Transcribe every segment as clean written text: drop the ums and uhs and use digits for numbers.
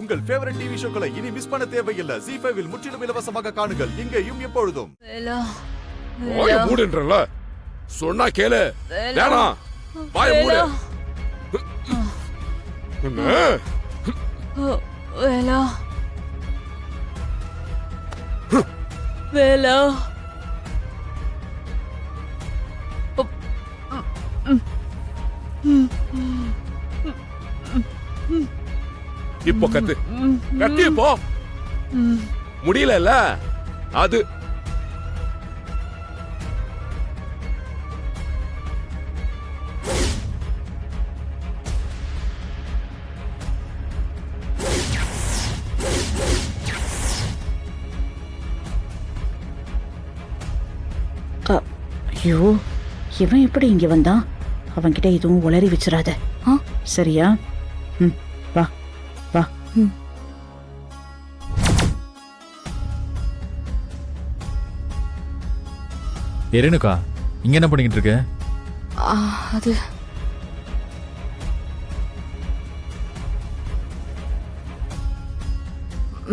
உங்கள் favourite TV ஷோக்களை இனி miss பண்ண தேவையில்லை. ZEE5 இல் முற்றிலும் இலவசமாக காணுங்கள். இங்கேயும் எப்பொழுதும். வாய மூடுன்றல சொன்னா கேளு. வேணாம் வாய மூடு. வேலா வேலா இப்போ கத்து கத்தி போ. முடியல அது ஐயோ, இவன் எப்படி இங்க வந்தான்? அவன்கிட்ட எதுவும் உளறி வச்சிடாத. சரியா? வா வா. ரேணுகா, இங்க என்ன பண்ணிக்கிட்டு இருக்க? அது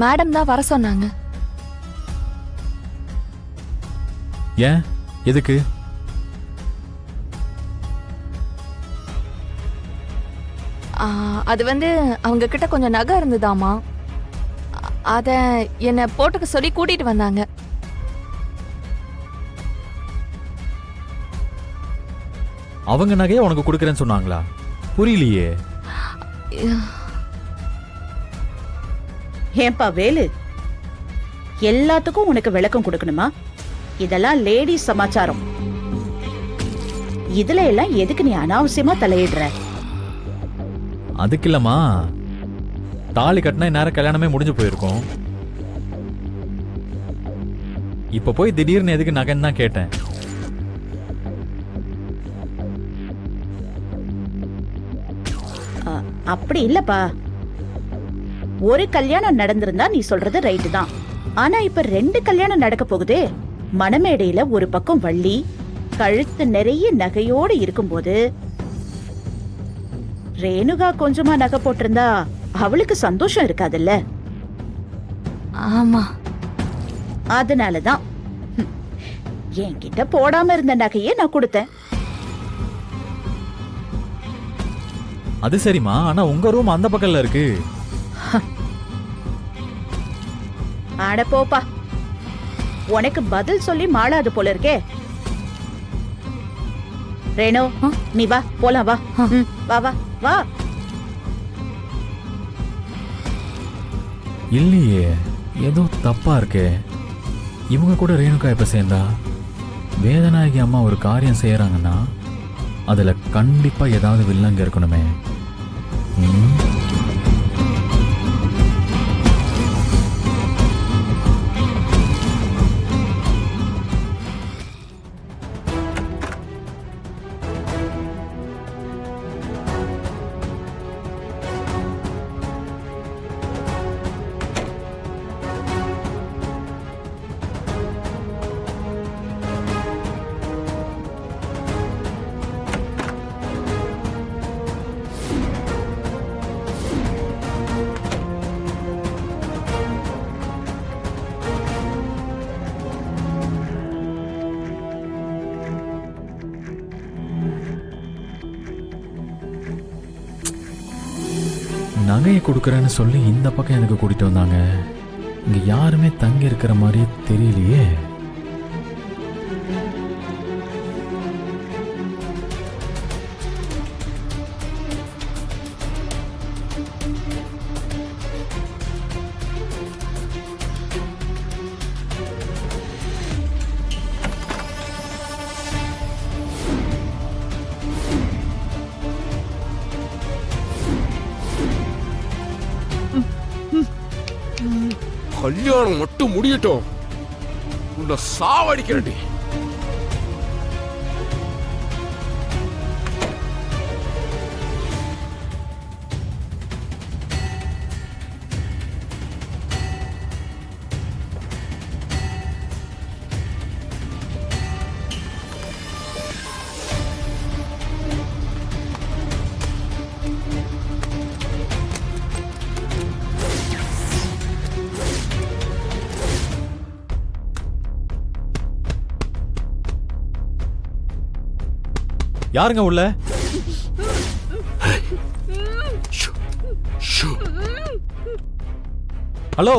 மேடம் தான் வர சொன்னாங்க. ஏன், எதுக்கு? அது வந்து அவங்க கிட்ட கொஞ்சம் நகை இருந்ததாமா, அத என்ன போட்டுக்க சொல்லி கூட்டிட்டு வந்தாங்க. அவங்க நகையை உனக்கு கொடுக்கறேன்னு சொன்னாங்களா? புரியலையே. ஏன்பா வேலு, எல்லாத்துக்கும் உனக்கு விளக்கம் கொடுக்கணுமா? இதெல்லாம் லேடிஸ் சமாச்சாரம். இதுல எல்லாம் எதுக்கு நீ அனாவசியமா தலையிடுற? அதுக்கு இல்லம்மா, தாலி கட்டினா இந்நேரம் கல்யாணமே முடிஞ்சு போயிருக்கும். இப்ப போய் திடீர்னு எதுக்கு நகைன்னு தான் கேட்டேன். அப்படி இல்லப்பா, ஒரு கல்யாணம் நடந்திருந்தா நீ சொல்றது ரைட்டு தான். ஆனா இப்ப 2 கல்யாணம் நடக்க போகுதே. மணமேடையில ஒரு பக்கம் வள்ளி கழுத்து நிறைய நகையோடு இருக்கும்போது ரேணுகா கொஞ்சமா நகை போட்டிருந்தா அவளுக்கு சந்தோஷம் இருக்காதுல்ல? ஆமா, அதனாலதான் என்கிட்ட போடாம இருந்த நகையே நான் கொடுத்தேன். அது சரிம்மா, ஆனா உங்க ரூம் அந்த பக்கம்ல இருக்கு. ஆட போப்பா, உனக்கு பதில் சொல்லி மாளாது போல இருக்கே. ரேணு, நீ வா போலாம். வா வா வா வா. இல்லையே, ஏதோ தப்பா இருக்கே. இவங்க கூட ரேணுகா எப்ப சேர்ந்தா? வேதநாயகி அம்மா ஒரு காரியம் செய்யறாங்கன்னா அதுல கண்டிப்பா ஏதாவது வில்லங்க இருக்கணுமே. நகையை கொடுக்குறேன்னு சொல்லி இந்த பக்கம் எனக்கு கூட்டிட்டு வந்தாங்க. இங்க யாருமே தங்கி இருக்கிற மாதிரியே தெரியலையே. கல்யாணம் மட்டும் முடியட்டும், உன்னை சாவடிக்கிறேன். யாருங்க உள்ள? ஹலோ,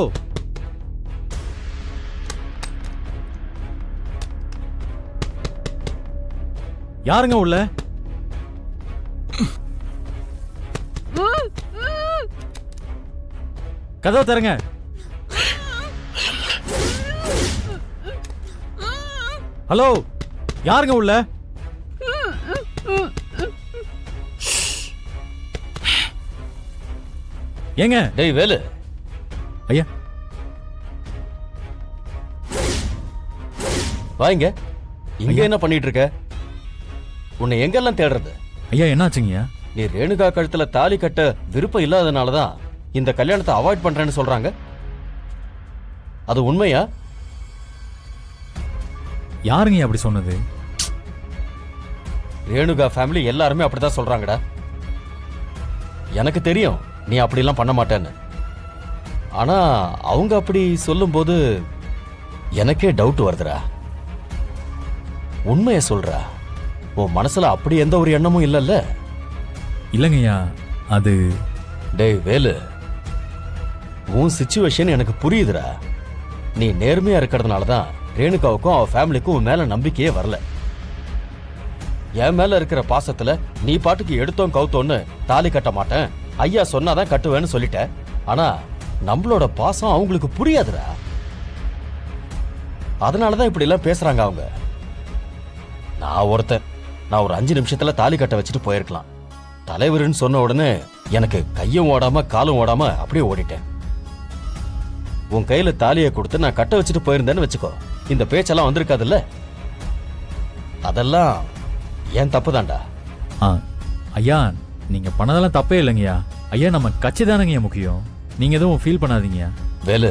யாருங்க உள்ள? கதவை தரங்க. ஹலோ, யாருங்க உள்ள? ஏங்க? டேய் வேலு, ஐயா, வாங்க. இங்க என்ன பண்ணிட்டு இருக்க? உன்னை எங்கெல்லாம் தேடுறது? ஐயா என்னாச்சுங்கய்யா? நீ ரேணுகா கழுத்துல தாலி கட்ட விருப்பம் இல்லாதனாலதான் இந்த கல்யாணத்தை அவாய்ட் பண்றேன்னு சொல்றாங்க. அது உண்மையா? யாருங்க அப்படி சொன்னது? ரேணுகா ஃபேமிலி எல்லாருமே அப்படிதான் சொல்றாங்கடா. எனக்கு தெரியும் நீ அப்படிலாம் பண்ண மாட்டேன்னு. ஆனா அவங்க அப்படி சொல்லும்போது எனக்கே டவுட் வருதுடா. உண்மையை சொல்றா. உன் மனசுல அப்படி எந்த ஒரு எண்ணமும் இல்லைல்ல? இல்லைங்கய்யா, அது டேய் வேலு, உன் சிச்சுவேஷன் எனக்கு புரியுதுடா. நீ நேர்மையா இருக்கிறதுனால தான் ரேணுகாவுக்கும் அவ ஃபேமிலிக்கும் உன் மேல நம்பிக்கையே வரல. என் மேல இருக்கிற பாசத்துல நீ பாட்டுக்கு எடுத்தோம் கவுத்தோன்னு தாலி கட்ட மாட்டேன், ஐயா சொன்னாதான் கட்டுவேன்னு சொல்லிட்ட. ஆனா நம்மளோட பாசம் அவங்களுக்கு புரியாதுடா. அதனாலதான் இப்படி எல்லாம் பேசுறாங்க அவங்க. நான் ஒருத்தன், நான் ஒரு 5 நிமிஷத்துல தாலி கட்ட வச்சுட்டு போயிருக்கலாம். தலைவருன்னு சொன்ன உடனே எனக்கு கையும் ஓடாம காலும் ஓடாம அப்படியே ஓடிட்டேன். உன் கையில தாலியை கொடுத்து நான் கட்ட வச்சுட்டு போயிருந்தேன்னு வச்சுக்கோ, இந்த பேச்செல்லாம் வந்திருக்காதுல்ல. அதெல்லாம் ஏன் தப்பு தான்டா. ஐயா, நீங்க பண்ணதெல்லாம் தப்பே இல்லைங்கய்யா. ஐயா, நம்ம கட்சி தானங்கய்யா முக்கியம். நீங்க எதுவும் ஃபீல் பண்ணாதீங்க. வேலு,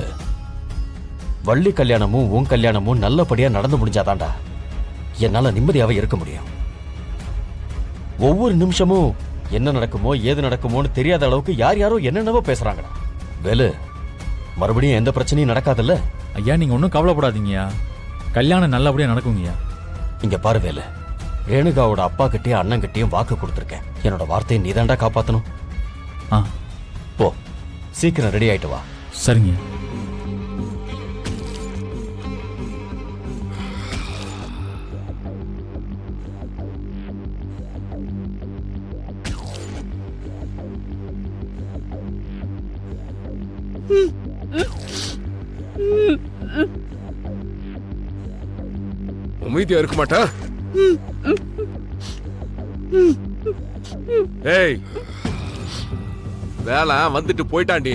வள்ளி கல்யாணமும் உன் கல்யாணமும் நல்லபடியா நடந்து முடிஞ்சாதான்டா என்னால நிம்மதியாவே இருக்க முடியும். ஒவ்வொரு நிமிஷமும் என்ன நடக்குமோ ஏது நடக்குமோன்னு தெரியாத அளவுக்கு யார் யாரோ என்னென்னவோ பேசுறாங்கடா. வேலு, மறுபடியும் எந்த பிரச்சனையும் நடக்காதுல்ல? ஐயா, நீங்க ஒன்றும் கவலைப்படாதீங்கய்யா. கல்யாணம் நல்லபடியா நடக்குங்கய்யா. இங்க பாரு வேலு, ரேணுகாவோட அப்பா கிட்டயும் அண்ணன் கிட்டயும் வாக்கு கொடுத்துருக்கேன். என்னோட வார்த்தையை நீதாண்டா காப்பாத்தணும். போ, சீக்கிரம் ரெடி ஆயிட்டு வா. சரிங்க. அமைதியா இருக்க மாட்டா? ஏய், வேலை வந்துட்டு போயிட்டாண்டி.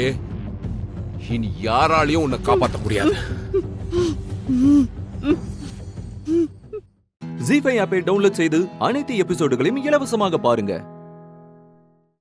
இனி யாராலையும் உன்னை காப்பாற்ற முடியாது. ஜீ5 ஆப்பை டவுன்லோட் செய்து அனைத்து எபிசோடுகளையும் இலவசமாக பாருங்க.